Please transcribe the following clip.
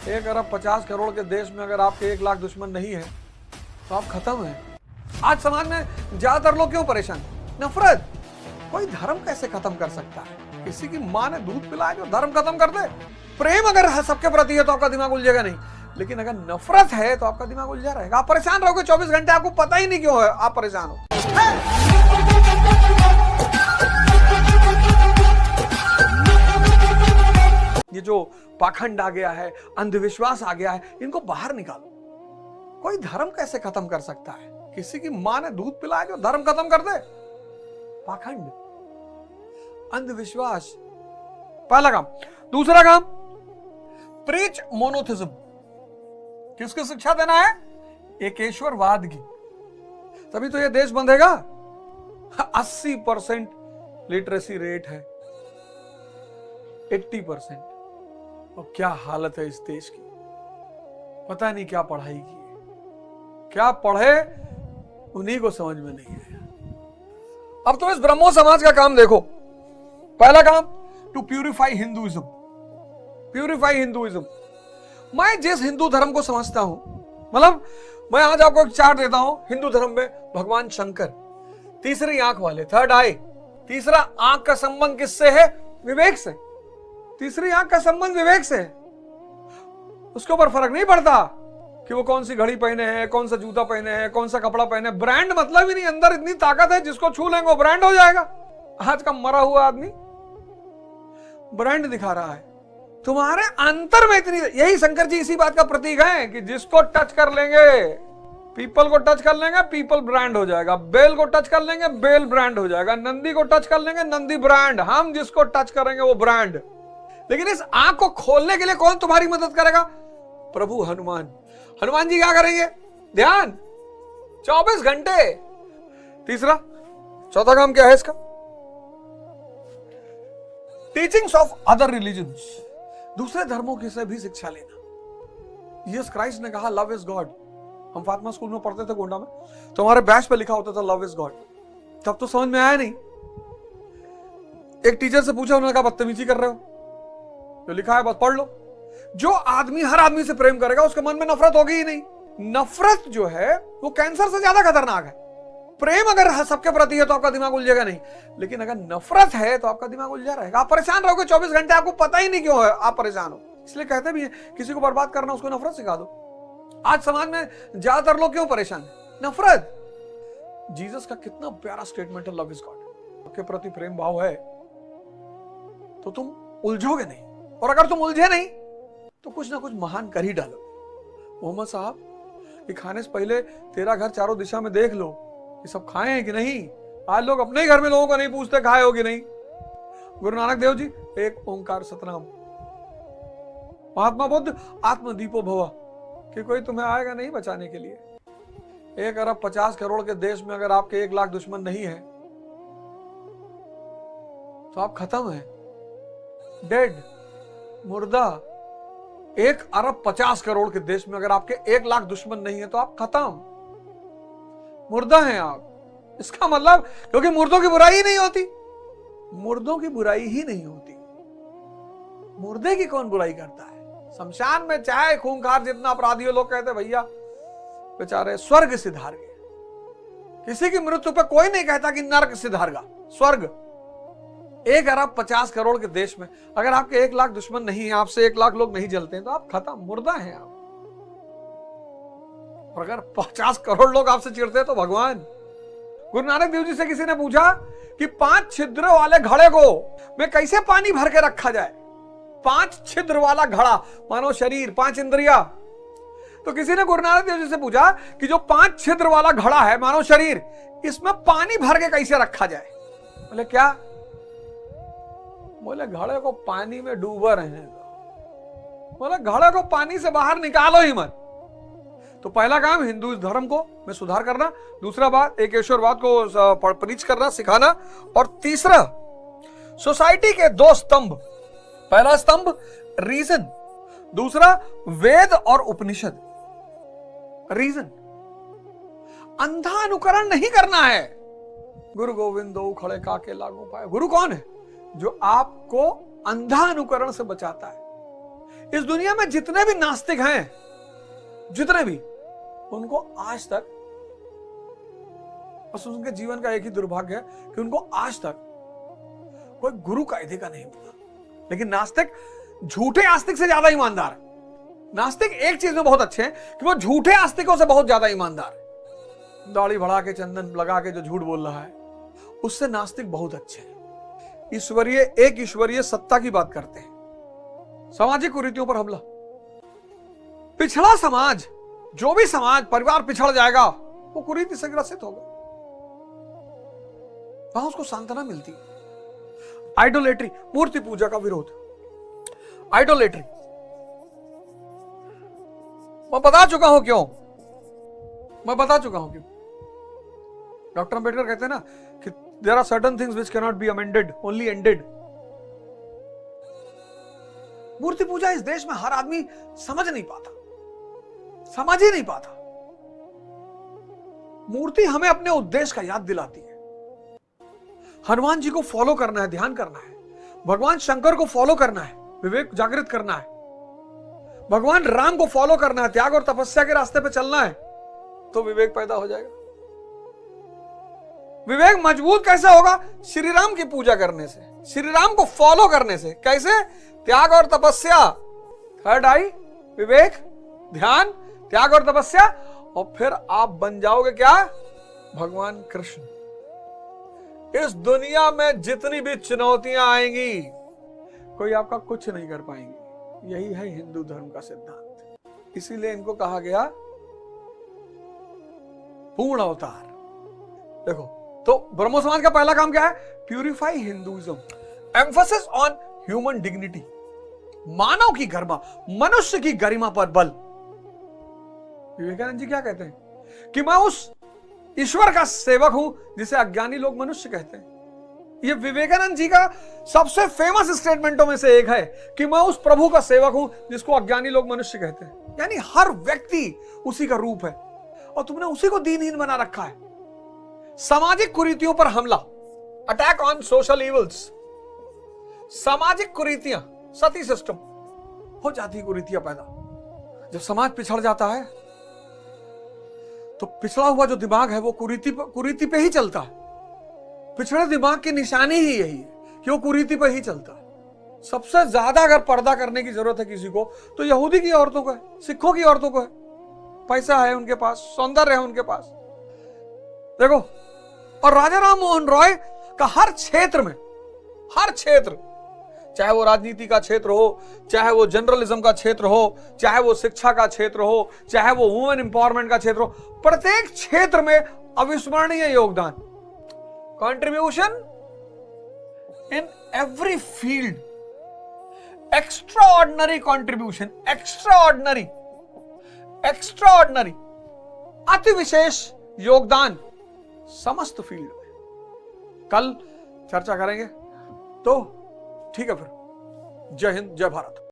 1 अरब 50 करोड़ के देश में अगर आपके 1 लाख दुश्मन नहीं है तो आप खत्म हैं। आज समाज में ज्यादातर लोग क्यों परेशान? नफरत। कोई धर्म कैसे खत्म कर सकता है? किसी की माँ ने दूध पिलाया जो धर्म खत्म कर दे? प्रेम अगर सबके प्रति है तो आपका दिमाग उलझेगा नहीं, लेकिन अगर नफरत है तो आपका दिमाग उलझा रहेगा। आप परेशान रहोगे 24 घंटे, आपको पता ही नहीं क्यों है आप परेशान हो। ये जो पाखंड आ गया है, अंधविश्वास आ गया है, इनको बाहर निकालो। कोई धर्म कैसे खत्म कर सकता है? किसी की माँ ने दूध पिलाया जो धर्म खत्म कर दे? पाखंड, अंधविश्वास, पहला काम। दूसरा काम, प्रीच मोनोथिज्म। किसकी शिक्षा देना है? एकेश्वरवाद की। तभी तो ये देश बंधेगा। 80% लिटरेसी रेट है, 80%। और क्या हालत है इस देश की, पता नहीं क्या पढ़ाई की है, क्या पढ़े उन्हीं को समझ में नहीं आया। अब तो इस ब्रह्मो समाज का काम देखो। पहला काम, to purify Hinduism. Purify Hinduism. मैं जिस हिंदू धर्म को समझता हूं, मतलब मैं आज आपको एक चार्ट देता हूं। हिंदू धर्म में भगवान शंकर तीसरी आंख वाले, थर्ड आई। तीसरा आंख का संबंध किससे है? विवेक से। तीसरी आंख का संबंध विवेक से है। उसके ऊपर फर्क नहीं पड़ता कि वो कौन सी घड़ी पहने हैं, कौन सा जूता पहने हैं, कौन सा कपड़ा पहने। ब्रांड मतलब ही नहीं। अंदर इतनी ताकत है, जिसको छू लेंगे वो ब्रांड हो जाएगा। आज का मरा हुआ आदमी ब्रांड दिखा रहा है। तुम्हारे अंतर में इतनी, यही शंकर जी इसी बात का प्रतीक है कि जिसको टच कर लेंगे, पीपल को टच कर लेंगे, पीपल ब्रांड हो जाएगा। बेल को टच कर लेंगे, बेल ब्रांड हो जाएगा। नंदी को टच कर लेंगे, नंदी ब्रांड। हम जिसको टच करेंगे वो ब्रांड। लेकिन इस आंख को खोलने के लिए कौन तुम्हारी मदद करेगा? प्रभु हनुमान। हनुमान जी क्या करेंगे? ध्यान, 24 घंटे। तीसरा, चौथा काम क्या है इसका? Teachings of other religions. दूसरे धर्मों की से भी शिक्षा लेना। यीशु क्राइस्ट ने कहा लव इज गॉड। हम फातिमा स्कूल में पढ़ते थे गोंडा में, तो हमारे बैच पे लिखा होता था लव इज गॉड। तब तो समझ में आया नहीं। एक टीचर से पूछा, उन्होंने कहा बदतमीजी कर रहे हो, जो लिखा है बस पढ़ लो। जो आदमी हर आदमी से प्रेम करेगा उसके मन में नफरत होगी ही नहीं। नफरत जो है वो कैंसर से ज्यादा खतरनाक है। प्रेम अगर सबके प्रति है तो आपका दिमाग उलझेगा नहीं, लेकिन अगर नफरत है तो आपका दिमाग उलझा रहेगा। आप परेशान रहोगे 24 घंटे, आपको पता ही नहीं क्यों है आप परेशान हो। इसलिए कहते भी हैं किसी को बर्बाद करना उसको नफरत सिखा दो। आज समाज में ज्यादातर लोग क्यों परेशान है? नफरत। जीसस का कितना प्यारा स्टेटमेंट है, लव इज गॉड। आपके प्रति प्रेम भाव है तो तुम उलझोगे नहीं, और अगर तुम उलझे नहीं तो कुछ ना कुछ महान कर ही डालो। मोहम्मद साहब, ये खाने से पहले तेरा घर चारों दिशा में देख लो, ये सब खाए हैं कि नहीं। आज लोग अपने ही घर में लोगों को नहीं पूछते खाए हो कि नहीं। गुरु नानक देव जी, एक ओंकार सतनाम। महात्मा बुद्ध, आत्मदीपो भव, कि कोई तुम्हें आएगा नहीं बचाने के लिए। 1 अरब 50 करोड़ के देश में अगर आपके 1 लाख दुश्मन नहीं है तो आप खत्म हैं, डेड, मुर्दा। 1 अरब 50 करोड़ के देश में अगर आपके 1 लाख दुश्मन नहीं है तो आप खत्म, मुर्दा हैं आप। इसका मतलब, क्योंकि मुर्दों की बुराई ही नहीं होती। मुर्दों की बुराई ही नहीं होती। मुर्दे की कौन बुराई करता है? शमशान में चाहे खूंखार जितना अपराधी हो, लोग कहते भैया बेचारे स्वर्ग सिधार गए। किसी की मृत्यु पे कोई नहीं कहता कि नरक सिधारगा, स्वर्ग। 1 अरब 50 करोड़ के देश में अगर आपके 1 लाख दुश्मन नहीं है, आपसे 1 लाख लोग नहीं जलते हैं तो आप खत्म, मुर्दा हैं आप। और अगर 50 करोड़ लोग आपसे चिढ़ते हैं तो भगवान। गुरु नानक देव जी से किसी ने पूछा कि 5 छिद्र वाले घड़े को में कैसे पानी भर के रखा जाए। 5 छिद्र वाला घड़ा, मानो शरीर, 5 इंद्रिया। तो किसी ने गुरु नानक देव जी से पूछा कि जो 5 छिद्र वाला घड़ा है, मानो शरीर, इसमें पानी भर के कैसे रखा जाए। बोले क्या? बोले घड़े को पानी में डूबा रहने दो। बोले घड़े को पानी से बाहर निकालो ही मत। तो पहला काम हिंदू धर्म को में सुधार करना, दूसरा बात एकेश्वरवाद को प्रीच करना, सिखाना, और तीसरा सोसाइटी के 2 स्तंभ। पहला स्तंभ रीजन, दूसरा वेद और उपनिषद। रीजन, अंधा अनुकरण नहीं करना है। गुरु गोविंदो खड़े काके लागू पाए। गुरु कौन है? जो आपको अंधा अनुकरण से बचाता है। इस दुनिया में जितने भी नास्तिक हैं, जितने भी, उनको आज तक, बस उनके जीवन का एक ही दुर्भाग्य है कि उनको आज तक कोई गुरु कायदे का नहीं मिला। लेकिन नास्तिक झूठे आस्तिक से ज्यादा ईमानदार है। नास्तिक एक चीज में बहुत अच्छे हैं कि वो झूठे आस्तिकों से बहुत ज्यादा ईमानदार है। दाढ़ी बढ़ा के, चंदन लगा के जो झूठ बोल रहा है, उससे नास्तिक बहुत अच्छे हैं। एक ईश्वरीय सत्ता की बात करते हैं, सामाजिक कुरीतियों पर हमला। पिछड़ा समाज, जो भी समाज, परिवार पिछड़ जाएगा, वो कुरीति से ग्रसित होगा, वहां उसको सांत्वना मिलती है। आइडोलेट्री, मूर्ति पूजा का विरोध। आइडोलेट्री मैं बता चुका हूं क्यों, डॉक्टर अंबेडकर कहते हैं ना कि there are certain things which can not be amended, only ended. मूर्ति पूजा इस देश में हर आदमी समझ ही नहीं पाता। मूर्ति हमें अपने उद्देश्य का याद दिलाती है। हनुमान जी को फॉलो करना है, ध्यान करना है। भगवान शंकर को फॉलो करना है, विवेक जागृत करना है। भगवान राम को फॉलो करना है, त्याग और तपस्या के रास्ते पे चलना है, तो विवेक पैदा हो जाएगा। विवेक मजबूत कैसे होगा? श्री राम की पूजा करने से, श्री राम को फॉलो करने से। कैसे? त्याग और तपस्या। थर्ड आई, विवेक, ध्यान, त्याग और तपस्या, और फिर आप बन जाओगे क्या? भगवान कृष्ण। इस दुनिया में जितनी भी चुनौतियां आएंगी, कोई आपका कुछ नहीं कर पाएंगे। यही है हिंदू धर्म का सिद्धांत। इसीलिए इनको कहा गया पूर्ण अवतार। देखो, तो ब्रह्मो समाज का पहला काम क्या है? Purify Hinduism, emphasis on human dignity, मानव की गरिमा, मनुष्य की गरिमा पर बल। विवेकानंद जी क्या कहते हैं कि मैं उस ईश्वर का सेवक हूं जिसे अज्ञानी लोग मनुष्य कहते हैं। यह विवेकानंद जी का सबसे फेमस स्टेटमेंटों में से एक है कि मैं उस प्रभु का सेवक हूं जिसको अज्ञानी लोग मनुष्य कहते हैं। यानी हर व्यक्ति उसी का रूप है और तुमने उसी को दीनहीन बना रखा है। सामाजिक कुरीतियों पर हमला, अटैक ऑन सोशल इविल्स। सामाजिक कुरीतियां, सती सिस्टम, हो जाती कुरीतियां पैदा। जब समाज पिछड़ जाता है तो पिछड़ा हुआ जो दिमाग है वो कुरीति पे ही चलता है। पिछड़े दिमाग की निशानी ही यही है कि वो कुरीति पे ही चलता है। सबसे ज्यादा अगर पर्दा करने की जरूरत है किसी को, तो यहूदी की औरतों को है, सिखों की औरतों को है। पैसा है उनके पास, सौंदर्य है उनके पास। देखो, और राजा राम मोहन रॉय का हर क्षेत्र में, हर क्षेत्र, चाहे वो राजनीति का क्षेत्र हो, चाहे वो जर्नलिज्म का क्षेत्र हो, चाहे वो शिक्षा का क्षेत्र हो, चाहे वो वुमेन एम्पावरमेंट का क्षेत्र हो, प्रत्येक क्षेत्र में अविस्मरणीय योगदान, contribution in every field, extraordinary contribution, extraordinary, अति विशेष योगदान समस्त फील्ड में। कल चर्चा करेंगे, तो ठीक है, फिर जय हिंद, जय भारत।